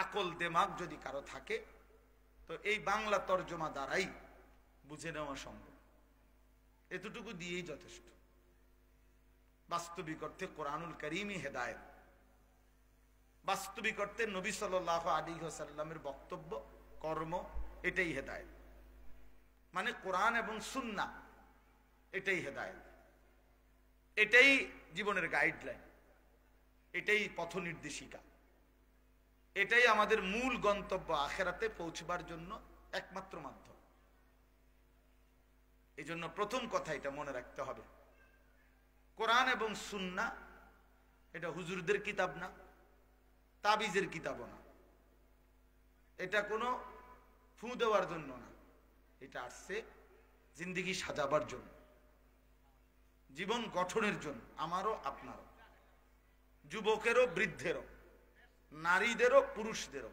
আকল দেমাগ যদি কারো থাকে তো এই বাংলা তর্জমা দ্বারাই বুঝে নেওয়া সম্ভব। এতটুকু দিয়েই যথেষ্ট। বাস্তবিক অর্থে কোরআনুল কারীমই হেদায়েত, বাস্তবিক অর্থে নবী সাল্লাল্লাহু আলাইহি ওয়াসাল্লামের বক্তব্য কর্ম এটাই হেদায়েত। মানে কোরআন এবং সুন্নাহ এটাই হেদায়েত, এটাই জীবনের গাইডলাইন, এটাই পথ নির্দেশিকা, এটাই আমাদের মূল গন্তব্য, আখিরাতে পৌঁছবার জন্য একমাত্র মাধ্যম। এই জন্য প্রথম কথা এটা মনে রাখতে হবে, কোরআন এবং সুন্নাহ এটা হুজুরদের কিতাব না, তাবিজের কিতাবও না, এটা কোনো ফু দেওয়ার জন্য না, এটা আসছে জিন্দেগি সাজাবার জন্য, জীবন গঠনের জন্য, আমারও আপনারও, যুবকেরও বৃদ্ধেরও, নারীদেরও পুরুষদেরও,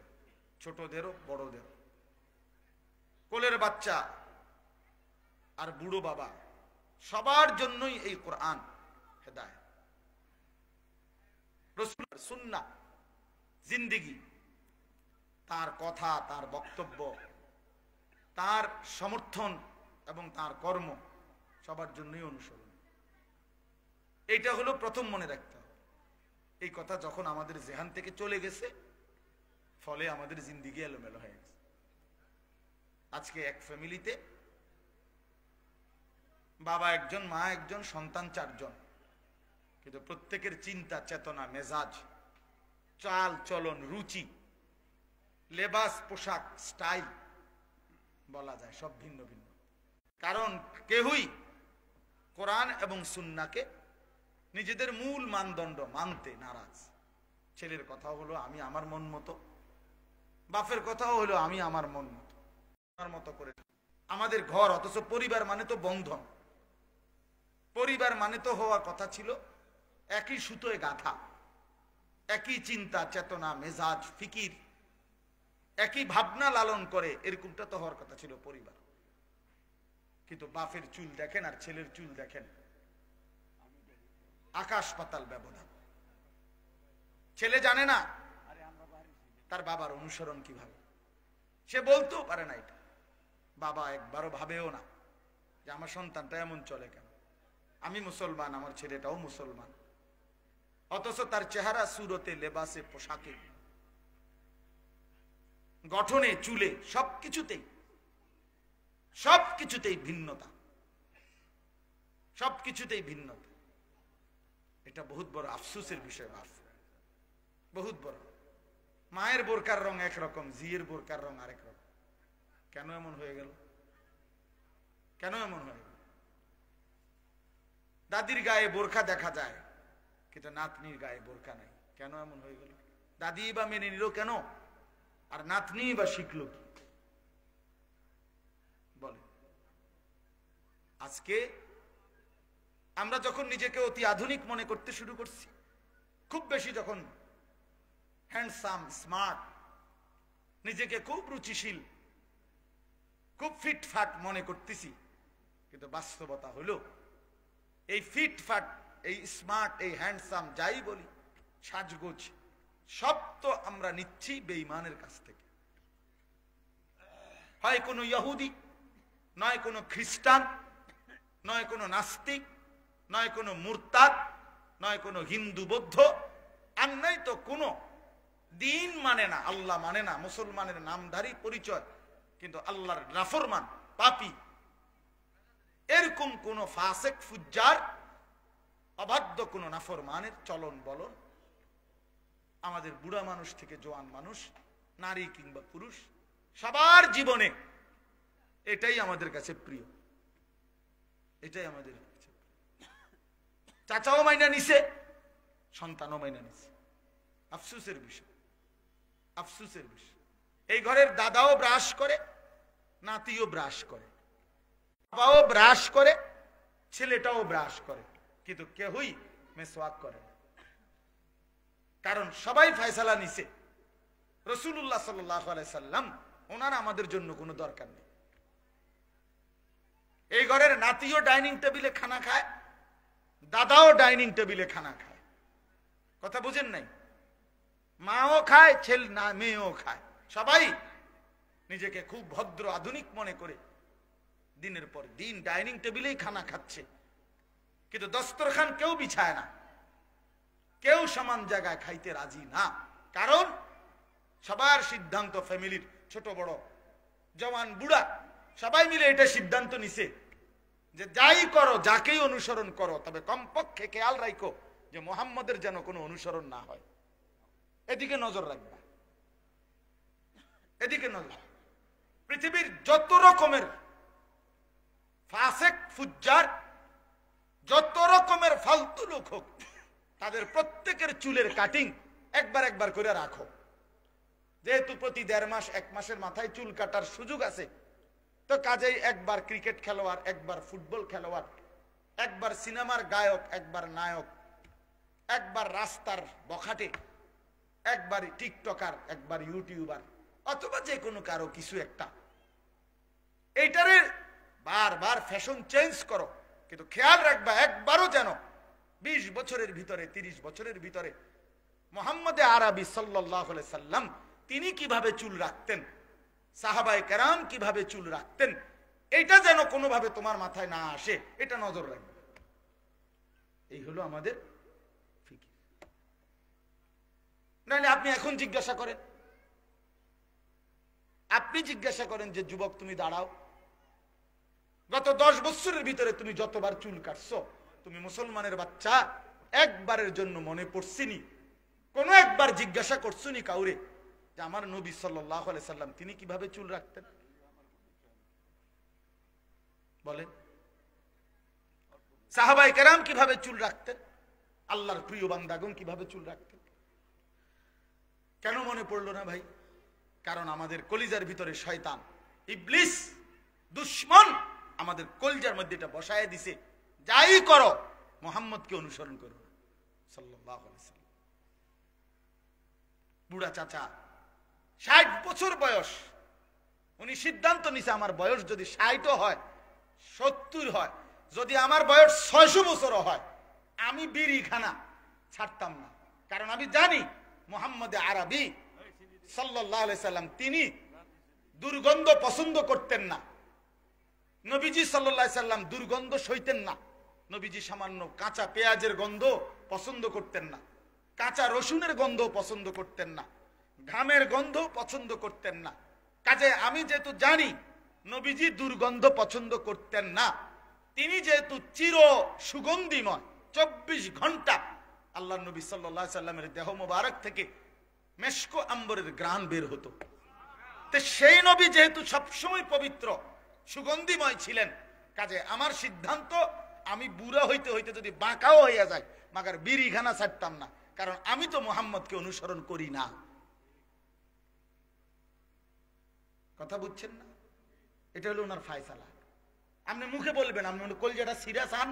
ছোটদেরও বড়দেরও, কোলের বাচ্চা আর বুড়ো বাবা, সবার জন্যই এই কোরআন হেদায়েত। রাসূলের সুন্নাহ জিন্দেগি, তার কথা, তার বক্তব্য, তার সমর্থন এবং তার কর্ম সবার জন্যই অনুসরণ। এইটা হলো প্রথম মনে রাখতে হবে। এই কথা যখন আমাদের জেহান থেকে চলে গেছে, ফলে আমাদের জিন্দেগি এলোমেলো হয়ে গেছে। আজকে এক ফ্যামিলিতে বাবা একজন, মা একজন, সন্তান 4 জন, কিন্তু প্রত্যেকের চিন্তা চেতনা, মেজাজ, চাল চলন, রুচি, লেবাস, পোশাক, স্টাইল বলা যায় সব ভিন্ন ভিন্ন। কারণ কেউই কোরআন এবং সুন্নাহকে নিজেদের মূল মানদণ্ড মানতে নারাজ। ছেলের কথা হলো আমি আমার মন মতো, বাপের কথাও হলো আমি আমার মন মতো, আমার মতো করে আমাদের ঘর। অথচ পরিবার মানে তো বন্ধন, পরিবার মানে তো হওয়ার কথা ছিল একই সুতোয় গাঁথা, একই চিন্তা চেতনা, মেজাজ, ফিকির, একই ভাবনা লালন করে, এরকমটা তো হওয়ার কথা ছিল পরিবার। কিন্তু বাপের চুল দেখেন আর ছেলের চুল দেখেন, আকাশ পাতাল ব্যবধান। ছেলে জানে না তার বাবার অনুসরণ কিভাবে, সে বলতেও পারে না এটা, বাবা একবারও ভাবেও না যে আমার সন্তানটা এমন চলে কেন, আমি মুসলমান, আমার ছেলেটাও মুসলমান। অথচ তার চেহারা, সুরতে, লেবাসে, পোশাকে, গঠনে, চুলে, সবকিছুতেই ভিন্নতা, সবকিছুতেই ভিন্নতা। এটা বহুত বড় আফসোসের বিষয়, বহুত বড়। মায়ের বোরকার রং একরকম, জিয়ের বোরকার রং আরেক রকম। কেন এমন হয়ে গেল? কেন এমন হয়ে গেল? দাদির গায়ে বোরকা দেখা যায় কিন্তু নাতনির গায়ে বোরকা নাই, কেন এমন হয়ে গেল? দাদি বা মেনে নিল কেন, আর নাতনি বা শিখল কি? বলে আজকে আমরা যখন নিজেকে অতি আধুনিক মনে করতে শুরু করছি, খুব বেশি যখন হ্যান্ডসাম, স্মার্ট, নিজেকে খুব রুচিশীল, খুব ফিটফাট মনে করতেছি, কিন্তু বাস্তবতা হলো এই ফিটফাট, এই স্মার্ট, এই হ্যান্ডসাম যাই বলি, সাজগোজ, সব তো আমরা নিচ্ছি বেঈমানের কাছ থেকে। হয় কোনো ইহুদি, নয় কোনো খ্রিস্টান, নয় কোনো নাস্তিক, নয় কোনো মুরতাদ, নয় কোনো হিন্দু বৌদ্ধ, আর নয় তো কোনো দিন মানে না, আল্লাহ মানে না, মুসলমানের নামধারী পরিচয় কিন্তু আল্লাহর নাফরমান, পাপী, এরকম কোন ফাসেক, ফুজ্জার, অবাধ্য কোন নাফরমানের চলন বলন আমাদের বুড়া মানুষ থেকে জোয়ান মানুষ, নারী কিংবা পুরুষ, সবার জীবনে এটাই আমাদের কাছে প্রিয়, এটাই আমাদের কাছে। চাচাও মাইনা নিছে, সন্তানও মাইনা নিছে। আফসোসের বিষয়, আফসোসের বিষয়। এই ঘরের দাদাও ব্রাশ করে, নাতিও ব্রাশ করে, বাবাও ব্রাশ করে, ছেলেটাও ব্রাশ করে, কিন্তু কেউই মেসওয়াক করে না। কারণ সবাই ফয়সালা নিছে, রাসূলুল্লাহ সাল্লাল্লাহু আলাইহি সাল্লাম, ওনার আমাদের জন্য কোনো দরকার নেই। এই ঘরের নাতিও ডাইনিং টেবিলে খানা খায়, দাদাও ডাইনিং টেবিলে খানা খায়। কথা বুঝেন নাই? মাও খায়, ছেলে না মেয়েও খায়, সবাই নিজেকে খুব ভদ্র আধুনিক মনে করে দিনের পর দিন ডাইনিং টেবিলেই খানা খাচ্ছে, কিন্তু দস্তরখান কেউ বিছায় না, কেউ সমান জায়গায় খাইতে রাজি না। কারণ সবার সিদ্ধান্ত, ফ্যামিলির ছোট বড় জওয়ান বুড়া সবাই মিলে এটা সিদ্ধান্ত নিছে যে যাই করো, যাকেই অনুসরণ করো, তবে কমপক্ষে খেয়াল রাখো যে মুহাম্মদের যেন কোনো অনুসরণ না হয়। এদিকে নজর রাখবা, এদিকে নজর। পৃথিবীর যত রকমের ফাসেক ফুজ্জার, যত রকমের ফালতু লোক হোক, তাদের প্রত্যেকের চুলের কাটিং একবার একবার করে রাখো। যেহেতু প্রতি 1.5 মাস 1 মাসের মাথায় চুল কাটার সুযোগ আছে, তো কাজেই একবার ক্রিকেট খেলোয়াড়, একবার ফুটবল খেলোয়াড়, একবার সিনেমার গায়ক, একবার নায়ক, একবার রাস্তার বখাটে, একবার টিকটকার, একবার ইউটিউবার, অথবা যে কোনো কারো কিছু একটা, এইটারে বারবার ফ্যাশন চেঞ্জ করো, কিন্তু খেয়াল রাখবা একবারও যেন 20 বছরের ভিতরে, 30 বছরের ভিতরে মুহাম্মদে আরবি সাল্লাল্লাহু আলাইহি সাল্লাম তিনি কিভাবে চুল রাখতেন, সাহাবায়ে কেরাম কিভাবে চুল রাখতেন, এটা যেন কোনোভাবে তোমার মাথায় না আসে, এটা নজর রাখবে। এই হলো আমাদের ফিকির। নাহলে আপনি এখন জিজ্ঞাসা করেন, আপনি জিজ্ঞাসা করেন যে যুবক তুমি দাঁড়াও, গত 10 বছরের ভিতরে তুমি যতবার চুল কাটছো, তুমি মুসলমানের বাচ্চা, একবারের জন্য মনে পড়ছিনি, কোনো একবার জিজ্ঞাসা করছুনি কাউরে যে আমার নবী সাল্লাল্লাহু আলাইহি সাল্লাম তিনি কিভাবে চুল রাখতেন? বলেন, সাহাবায়ে কেরাম কিভাবে চুল রাখতেন, আল্লাহর প্রিয় বান্দাগণ কিভাবে চুল রাখতেন? কেন মনে পড়লো না ভাই? কারণ আমাদের কলিজার ভিতরে শয়তান, ইবলিস, দুশমন আমাদের কলিজার মধ্যে এটা বসায় দিছে, যাই করো মুহাম্মদকে অনুসরণ করো সাল্লাল্লাহু আলাইহি সাল্লাম। বুড়া চাচা 60 বছর বয়স, উনি সিদ্ধান্ত নিছে আমার বয়স যদি 60 হয়, 70 হয়, যদি আমার বয়স 600 বছরও হয়, আমি বিড়ি খানা ছাড়তাম না। কারণ আমি জানি মুহাম্মদে আরবি সাল্লাল্লাহু আলাইহি সাল্লাম তিনি দুর্গন্ধ পছন্দ করতেন না। নবীজি সাল্লাল্লাহু আলাইহি সাল্লাম দুর্গন্ধ সইতেন না। নবীজি সামান্য কাঁচা পেঁয়াজের গন্ধ পছন্দ করতেন না, কাঁচা রসুনের গন্ধ পছন্দ করতেন না, ঘামের গন্ধ পছন্দ করতেন না। কাজে আমি যেহেতু জানি নবীজি দুর্গন্ধ পছন্দ করতেন না, তিনি যেহেতু চির সুগন্ধিময়, 24 ঘন্টা আল্লাহ নবী সাল্লাল্লাহু আলাইহি সাল্লামের দেহ মোবারক থেকে মেশকো আম্বরের ঘ্রাণ বের হতো। তো সেই নবী যেহেতু সবসময় পবিত্র সুগন্ধিময় ছিলেন, কাজে আমার সিদ্ধান্ত আমি বুড়া হইতে হইতে যদি বাঁকাও হইয়া যায়, মাগার বিড়িখানা ছাড়তাম না, কারণ আমি তো মুহাম্মদকে অনুসরণ করি না। কথা বুঝছেন না? এটা হলো ওনার ফায়সালা। আপনি মুখে বলবেন, আপনি কলজাটা সিরিয়াস আন,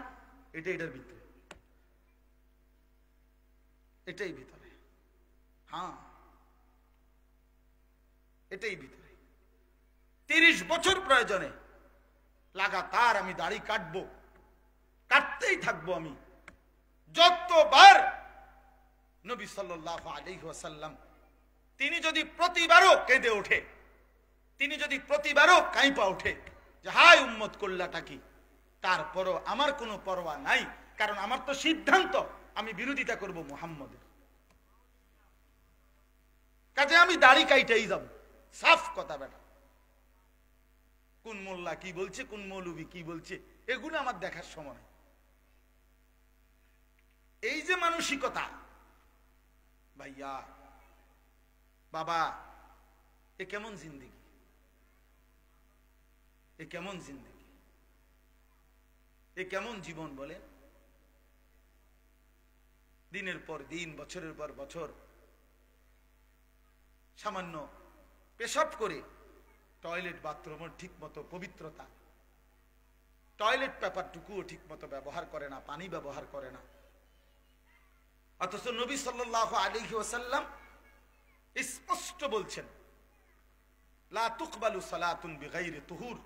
এটার ভিতরে, এটাই ভিতরে, হ্যাঁ এটাই ভিতরে। 30 বছর প্রয়োজনে লাগাতার আমি দাড়ি কাটবো, কাটতেই থাকবো আমি। যতবার নবী সাল্লাল্লাহু আলাইহি ওয়াসাল্লাম তিনি যদি প্রতিবারও কেঁদে ওঠে, তিনি যদি প্রতিবারও কাঁপা ওঠে যে হায় উম্মত কল্যাটা কি, তারপরও আমার কোনো পরোয়া নাই, কারণ আমার তো সিদ্ধান্ত আমি বিরোধিতা করব মুহাম্মদের। কাজে আমি দাড়ি কাইটাই যাব, সাফ কথা বেটা। কোন মোল্লা কি বলছে, কোন মৌলবি কি বলছে, এগুলো আমার দেখার সময় নেই। এই যে মানসিকতা, ভাইয়া বাবা, এ কেমন জিন্দেগি, এ কেমন জিন্দেগি, এ কেমন জীবন বলেন? দিনের পর দিন, বছরের পর বছর সামান্য পেশাব করে টয়লেট বাথরুমের ঠিক মতো পবিত্রতা, টয়লেট পেপারটুকুও ঠিক মতো ব্যবহার করে না, পানি ব্যবহার করে না। অথচ নবী সাল্লাল্লাহু আলাইহি ওয়াসাল্লাম স্পষ্ট বলছেন, লা তুকবালু সালাতুন বিগাইরি তুহুর,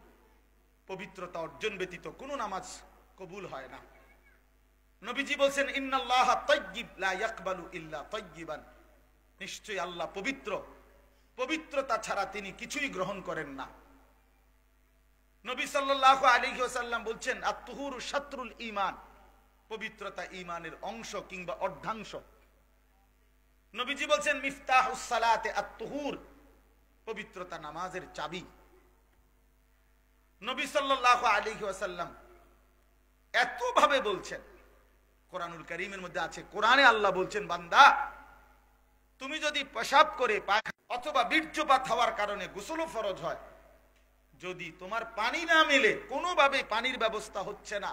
পবিত্রতা অর্জন ব্যতীত কোনো নামাজ কবুল হয় না। নবীজি বলছেন, ইন্নাল্লাহা তাইয়্যিব লা ইয়াকবালু ইল্লা তাইয়্যিবান, নিশ্চয়ই আল্লাহ পবিত্র, পবিত্রতা ছাড়া তিনি কিছুই গ্রহণ করেন না। নবী সাল্লাল্লাহু আলাইহি ওয়াসাল্লাম বলছেন আত-তুহুরু শাতরুল ঈমান, পবিত্রতা ঈমানের অংশ কিংবা অর্ধাংশ। নবীজি বলছেন মিফতাহুস সালাতে আত-তুহুর, পবিত্রতা নামাজের চাবি। নবী সাল্লাল্লাহু আলাইহি ওয়াসাল্লাম এত ভাবে বলছেন, কোরআনুল কারীমের মধ্যে আছে, কোরআনে আল্লাহ বলছেন বান্দা তুমি যদি পেশাব করে অথবা বীর্যপাত হওয়ার কারণে গোসল ফরজ হয়, যদি তোমার পানি না মেলে, কোনোভাবে পানির ব্যবস্থা হচ্ছে না,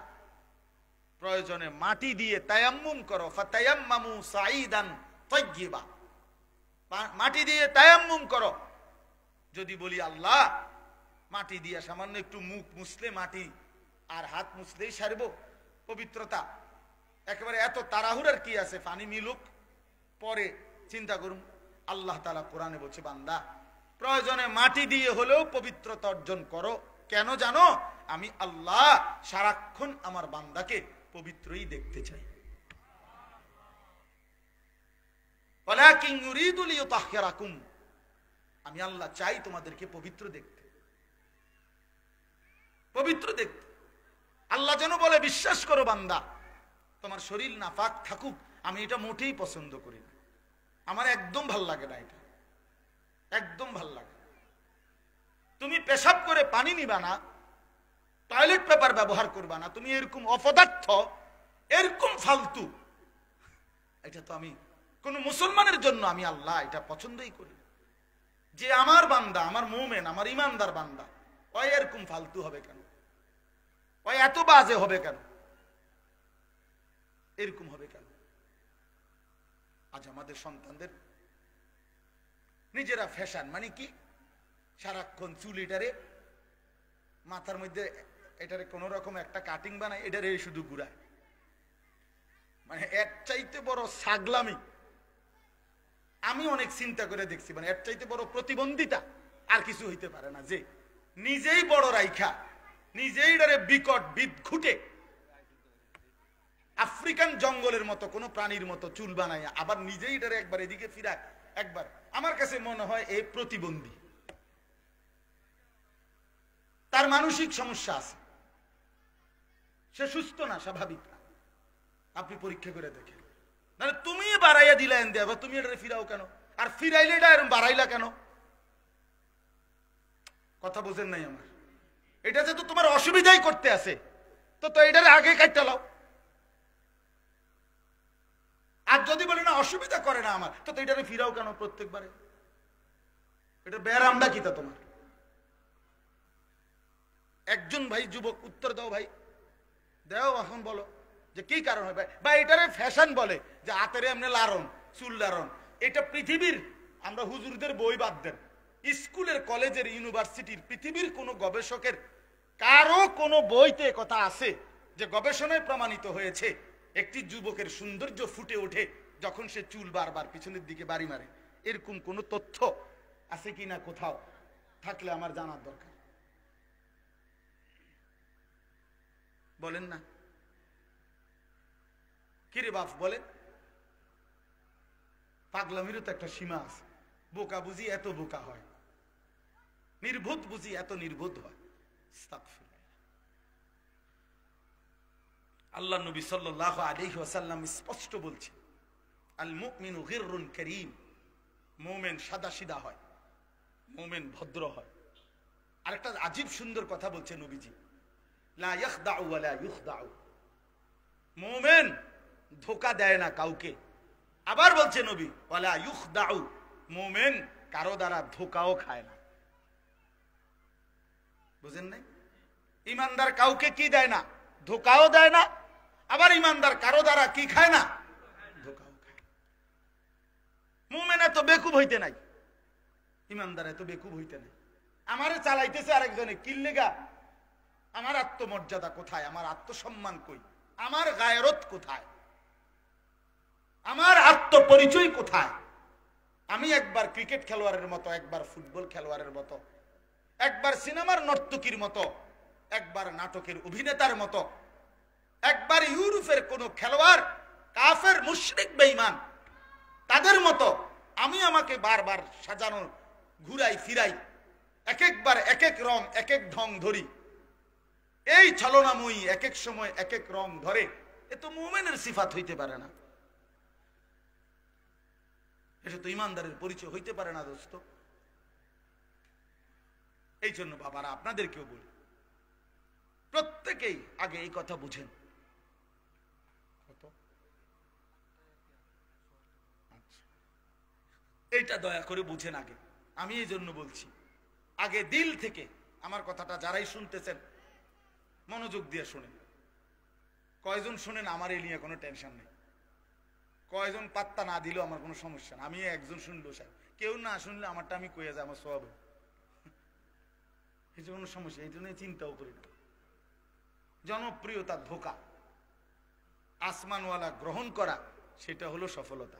প্রয়োজনে মাটি দিয়ে তায়াম্মুম করো, ফাতায়াম্মামু সাঈদান তাইয়্যিবা, মাটি দিয়ে তায়াম্মুম করো। যদি বলি আল্লাহ মাটি দিয়ে সামান্য একটু মুখ মুছলে মাটি আর হাত মুছলেই সারব পবিত্রতা, একেবারে এত তাড়াহুড়ার কি আছে, পানি মিলুক পরে চিন্তা করুন। আল্লাহ তাআলা কোরআনে বলছে বান্দা প্রয়োজনে মাটি দিয়ে হলেও পবিত্রতা অর্জন করো। কেন জানো? আমি আল্লাহ সারাক্ষণ আমার বান্দাকে পবিত্রই দেখতে চাই। ওয়ালাকিন ইউরিদু লিইউতাহহিরাকুম, আমি আল্লাহ চাই তোমাদেরকে পবিত্র দেখতে, পবিত্র দেখতে। আল্লাহ যেন বলে বিশ্বাস করো বান্দা তোমার শরীর নাপাক থাকুক, আমি এটা মোটেই পছন্দ করি না, আমার একদম ভাল লাগে না, এটা একদম ভাল লাগে। তুমি পেশাব করে পানি নিবা না, টয়লেট পেপার ব্যবহার করবা না, তুমি এরকম অপদার্থ, এরকম ফালতু, এটা তো আমি কোন মুসলমানের জন্য আমি আল্লাহ এটা পছন্দই করি। যে আমার বান্দা, আমার মুমিন, আমার ইমানদার বান্দা, ওই এরকম ফালতু হবে কেন, ওই এত বাজে হবে কেন, এরকম হবে কেন? আজ আমাদের সন্তানদের নিজেরা ফ্যাশন মানে কি, সারাক্ষণ চুল এটারে মাথার মধ্যে এটারে কোন রকম একটা কাটিং বানায়, এটারে শুধু ঘুরায়, মানে এর চাইতে বড় ছাগলামি আমি অনেক চিন্তা করে দেখছি, মানে এর চাইতে বড় প্রতিবন্ধিতা আর কিছু হইতে পারে না, যে নিজেই বড় রাইখা নিজেই এটারে বিকট বিদঘুটে আফ্রিকান জঙ্গলের মতো কোন প্রাণীর মতো চুল বানায়, আবার নিজেই এটারে একবার এদিকে ফিরায় একবার। আমার কাছে মনে হয় এই প্রতিবন্ধী, তার মানসিক সমস্যা আছে, সে সুস্থ না, স্বাভাবিক না। আপনি পরীক্ষা করে দেখেন, মানে তুমি বাড়াইয়া দিলা এনে, আবার তুমি এটা ফিরাও কেন, আর ফিরাইলে এটা এরকম বাড়াইলা কেন? কথা বোঝেন নাই আমার? এটা যে তো তোমার অসুবিধাই করতে আছে, তো এটার আগে কাটতে লাও। আর যদি বলে না অসুবিধা করে না আমার, তো এটারে ফিরাও কেন প্রত্যেকবারে? এটা ব্যারামটা কি তা তোমার? একজন ভাই যুবক উত্তর দাও ভাই, দাও এখন বলো যে কি কারণ হয় ভাই? বা এটারে ফ্যাশন বলে যে হাতেরে এমনি লারণ, চুল লারণ। এটা পৃথিবীর, আমরা হুজুরদের বই বাদ দেন, স্কুলের কলেজের ইউনিভার্সিটির পৃথিবীর কোন গবেষকের কারো কোন বইতে কথা আছে যে গবেষণায় প্রমাণিত হয়েছে একটি যুবকের সৌন্দর্য ফুটে ওঠে যখন সে চুল বারবার পিছনের দিকে বাড়ি মারে? এরকম কোন তথ্য আছে কিনা কোথাও? থাকলে আমার জানার দরকার। বলেন না, কিরে বাপ বলেন? পাগলামিরও তো একটা সীমা আছে। বোকা বুঝি এত বোকা হয়, নির্বোধ বুঝি এত নির্বোধ হয়। আল্লাহ নবী সাল্লাল্লাহু আলাইহি ওয়াসাল্লাম স্পষ্ট বলছে, আল মুমিনু গিররুন কারীম, মুমিন সাদাসিধা হয়, মুমিন ভদ্র হয়। আরেকটা আজীব সুন্দর কথা বলছে নবীজি, লা ইয়াখদাউ ওয়া লা ইউখদাউ, মুমিন ধোঁকা দেয় না কাউকে। আবার বলছে নবী ওয়া লা ইউখদাউ, মুমিন কারো দ্বারা ধোঁকাও খায় না। বুঝেন নাই? ইমানদার কাউকে কি দেয় না? ধোঁকাও দেয় না। আবার ইমানদার কারো দ্বারা কি খায় না? ধোঁকাও খায়। মুমিন এত বেকুব হইতে নাই, ইমানদার এত বেকুব হইতে নাই। আমারে চালাইতেছে আরেকজনে, কিল্লেগা? আমার আত্মমর্যাদা কোথায়? আমার আত্মসম্মান কই? আমার গায়রত কোথায়? আমার আত্মপরিচয় কোথায়? আমি একবার ক্রিকেট খেলোয়াড়ের মতো, একবার ফুটবল খেলোয়াড়ের মতো, একবার সিনেমার নর্তকীর মতো, একবার নাটকের অভিনেতার মতো, একবার ইউরোপের কোন খেলোয়াড়, কাফের মুশরিক বেঈমান তাদের মতো আমি আমাকে বারবার সাজানো ঘুরাই ফিরাই, এক একবার এক এক রং এক এক ঢং ধরি, এই ছলনাময়ী এক এক সময় এক এক রং ধরে, এ তো মুমিনের সিফাত হইতে পারে না, এটা তো ইমানদারের পরিচয় হইতে পারে না দোস্ত। এই জন্য বাবারা আপনাদেরকেও বলি, প্রত্যেকেই আগে এই কথা বুঝেন। এইটা দয়া করে বুঝেন আগে। আমি এই জন্য বলছি, আগে দিল থেকে আমার কথাটা যারাই শুনতেছেন মনোযোগ দিয়ে শুনেন। কয়জন শুনেন আমার এই নিয়ে কোনো টেনশন নেই, কয়জন পাত্তা না দিলেও আমার কোনো সমস্যা না, আমি একজন শুনবো সাহেব, কেউ না শুনলে আমারটা আমি কয়ে যাই, আমার সব এই কোনো সমস্যা, এই জন্য চিন্তাও করি না। জনপ্রিয়তার ধোঁকা, আসমানওয়ালা গ্রহণ করা, সেটা হলো সফলতা।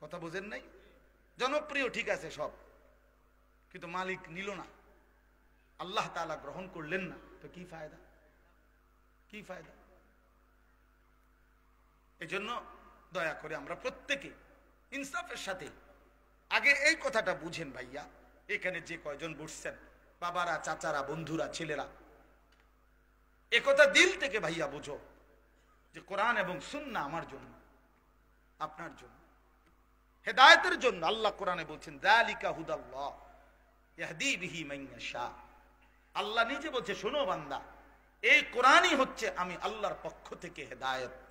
কথা বোঝেন নাই? জনপ্রিয় ঠিক আছে সব, কিন্তু মালিক নিল না, আল্লাহ তাআলা গ্রহণ করলেন না, তো কি ফায়দা? কি ফায়দা? এই জন্য দয়া করে আমরা প্রত্যেকে ইনসাফের সাথে আগে এই কথাটা বুঝেন ভাইয়া। এখানে যে কয়জন বসছেন, বাবারা, চাচারা, বন্ধুরা, ছেলেরা, এ কথা দিল থেকে ভাইয়া বুঝো যে কোরআন এবং সুন্নাহ আমার জন্য, আপনার জন্য, হেদায়েতের জন্য। আল্লাহ কোরআনে বলছেন যালিকা হুদাল্লাহ ইয়াহদি বিহি মান ইয়াশা। আল্লাহ নিজে বলছে, শোনো বান্দা, এই কোরআনই হচ্ছে আমি আল্লাহর পক্ষ থেকে হেদায়েত।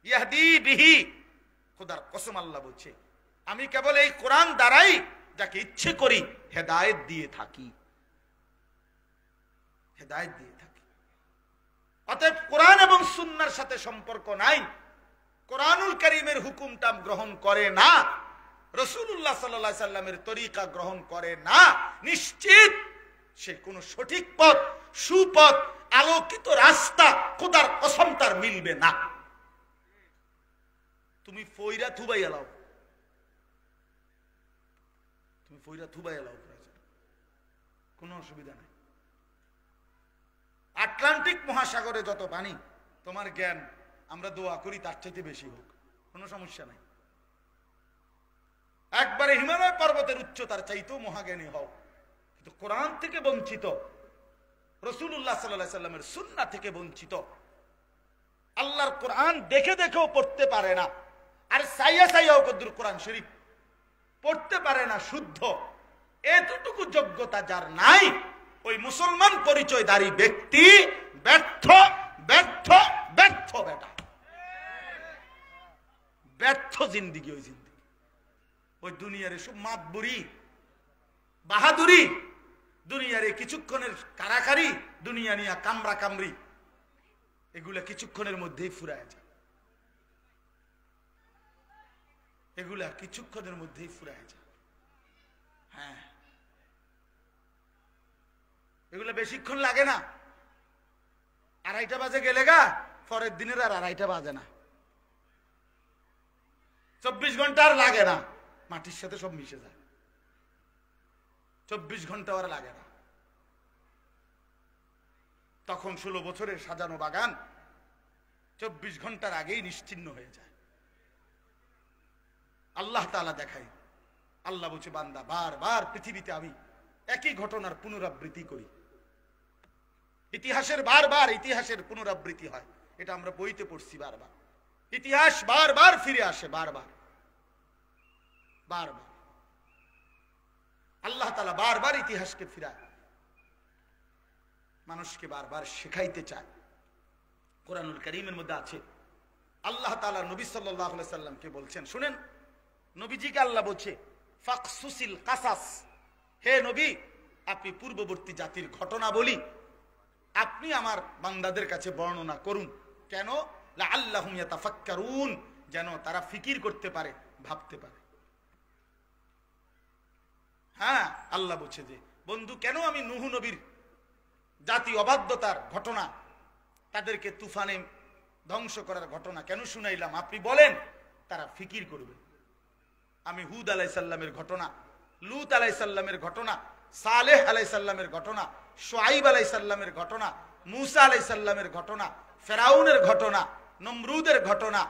ইয়াহদি বিহি, খোদার কসম আল্লাহ বলছে, আমি কেবল এই কোরআন দ্বারাই যাকে ইচ্ছে করি হেদায়েত দিয়ে থাকি, হেদায়েত দিয়ে থাকি। অতএব কোরআন এবং সুন্নাহর সাথে সম্পর্ক নাই, কোরআনুল কারীমের হুকুমটা গ্রহণ করে না, রাসূলুল্লাহ সাল্লাল্লাহু আলাইহি সাল্লামের তরিকা গ্রহণ করে না, নিশ্চিত সে কোন সঠিক পথ, সুপথ, আলোকিত রাস্তা খোদার কসম তার মিলবে না। তুমি ফইরা থুবাই এলাও, তুমি ফইরা থুবাই এলাও, কোনো অসুবিধা নাই। আটলান্টিক মহাসাগরে যত পানি, তোমার জ্ঞান আমরা দোয়া করি তার চাইতে বেশি হোক, কোনো সমস্যা নাই। একবারে হিমালয় পর্বতের উচ্চতার চাইতেও মহাজ্ঞানী হও, কিন্তু কোরআন থেকে বঞ্চিত, রাসূলুল্লাহ সাল্লাল্লাহু আলাইহি সাল্লামের সুন্নাহ থেকে বঞ্চিত, আল্লাহর কোরআন দেখে দেখেও পড়তে পারে না, আর সাইয়া সাইয়াও কদ্দুর কোরআন শরীফ পড়তে পারে না শুদ্ধ, এতটুকু যোগ্যতা যার নাই, ওই মুসলমান পরিচয়ধারী ব্যক্তি ব্যর্থ, ব্যর্থ, ব্যর্থ বেটা, ব্যর্থ জিন্দিগি। ওই জিন্দিগি, ওই দুনিয়ার এসব মাতবুরি, বাহাদুরি, দুনিয়ার কিছুক্ষণের কারাকারি, দুনিয়া নিয়ে কামরা কামরি, এগুলা কিছুক্ষণের মধ্যেই ফুরায় যায়, এগুলা কিছুক্ষণের মধ্যেই ফুরায় যায়। হ্যাঁ, এগুলা বেশিক্ষণ লাগে না, 2:30 বাজে গেলে গা, পরের দিনের আর 2:30 বাজে না, 24 ঘন্টা আর লাগে না, মাটির সাথে সব মিশে যায়, 24 ঘন্টা আর লাগে না। তখন 16 বছরের সাজানো বাগান 24 ঘন্টার আগেই নিশ্চিহ্ন হয়ে যায়। আল্লাহ তাআলা দেখাই, আল্লাহ বলছে, বান্দা, বারবার পৃথিবীতে আমি একই ঘটনার পুনরাবৃত্তি করি, ইতিহাসের বারবার ইতিহাসের পুনরাবৃত্তি হয়, এটা আমরা বইতে পড়ছি বারবার, ইতিহাস বারবার ফিরে আসে, বারবার বারবার আল্লাহ তাআলা বারবার ইতিহাসকে ফিরায়, মানুষকে বারবার শেখাইতে চায়। কোরআনুল কারীমের মধ্যে আছে, আল্লাহ তাআলা নবী সাল্লাল্লাহু আলাইহি সাল্লামকে বলছেন, শুনেন, নবীজিকে আল্লাহ বলছে, ফাকসুসিল কাসাস, হে নবী, আপনি পূর্ববর্তী জাতির ঘটনা বলি আপনি আমার বান্দাদের কাছে বর্ণনা করুন। কেন? লাআল্লাহুম ইয়াতাফাক্কারুন, যেন তারা ফিকির করতে পারে, ভাবতে পারে। হ্যাঁ, আল্লাহ বলছে যে, বন্ধু, কেন আমি নূহ নবীর জাতি অবাধ্যতার ঘটনা, তাদেরকে তুফানে ধ্বংস করার ঘটনা কেন শুনাইলাম, আপনি বলেন, তারা ফিকির করবে। আমি হুদ আলাইহিস সালামের ঘটনা, লূত আলাইহিস সালামের ঘটনা, সালেহ আলাইহিস সালামের ঘটনা, শুআইব আলাইহিস সালামের ঘটনা, মূসা আলাইহিস সালামের ঘটনা, ফেরাউনের ঘটনা, নমরুদের ঘটনা,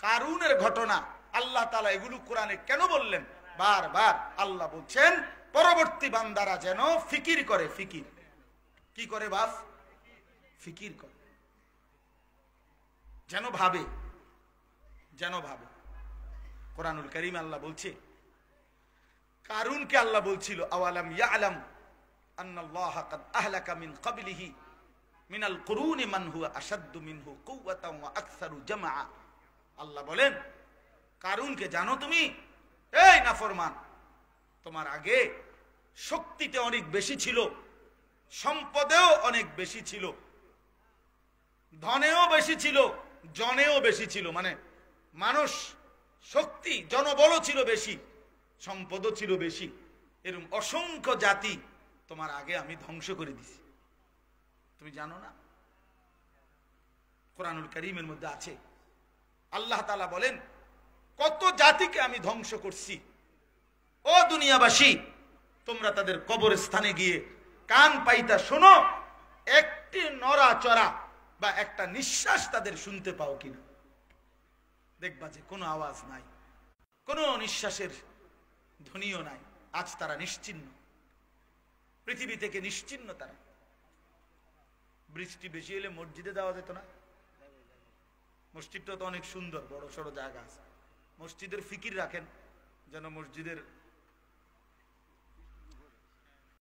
কারুনের ঘটনা, আল্লাহ তাআলা এগুলো কোরআনে কেন বললেন? বারবার আল্লাহ বলছেন পরবর্তী বান্দারা যেন ফিকির করে। ফিকির কি করে বাপ? ফিকির করে, যেন ভাবে, যেন ভাবে। কোরআনুল কারীম আল্লাহ বলছে, কারুনকে আল্লাহ বলছিল আওয়ালাম ইয়ালাম আন্নাল্লাহা কাদ আহলাকা মিন ক্বাবলিহি মিনাল কুরুনি মান হুয়া আশাদ্দু মিনহু কুওয়াতান ওয়া আকসারু জামআ। আল্লাহ বলেন কারুনকে জানো তুমি? এই নাফরমান, তোমার আগে শক্তিতে অনেক বেশি ছিল, সম্পদেও অনেক বেশি ছিল, ধনেও বেশি ছিল, জনেও বেশি ছিল। মানে মানুষ শক্তি জনবলও ছিল বেশি, সম্পদও ছিল বেশি। এরকম অসংখ্য জাতি তোমার আগে আমি ধ্বংস করে দিছি, তুমি জানো না? কোরআনুল কারীমের মধ্যে আছে। আল্লাহ তাআলা বলেন কত জাতিকে আমি ধ্বংস করছি। ও দুনিয়াবাসী, তোমরা তাদের কবরস্থানে গিয়ে কান পাইতা শোনো, একটি নড়াচড়া বা একটা নিঃশ্বাস তাদের শুনতে পাও কিনা। দেখবা যে কোনো আওয়াজ নাই, কোনো নিঃশ্বাসের ধ্বনিও নাই। আজ তারা নিশ্চিহ্ন, পৃথিবী থেকে নিশ্চিহ্ন তারা। বৃষ্টি বেশি হলে মসজিদে যাওয়া যেত না? মসজিদটা তো অনেক সুন্দর, বড় সড়ো জায়গা আছে। মসজিদের ফিকির রাখেন যেন মসজিদের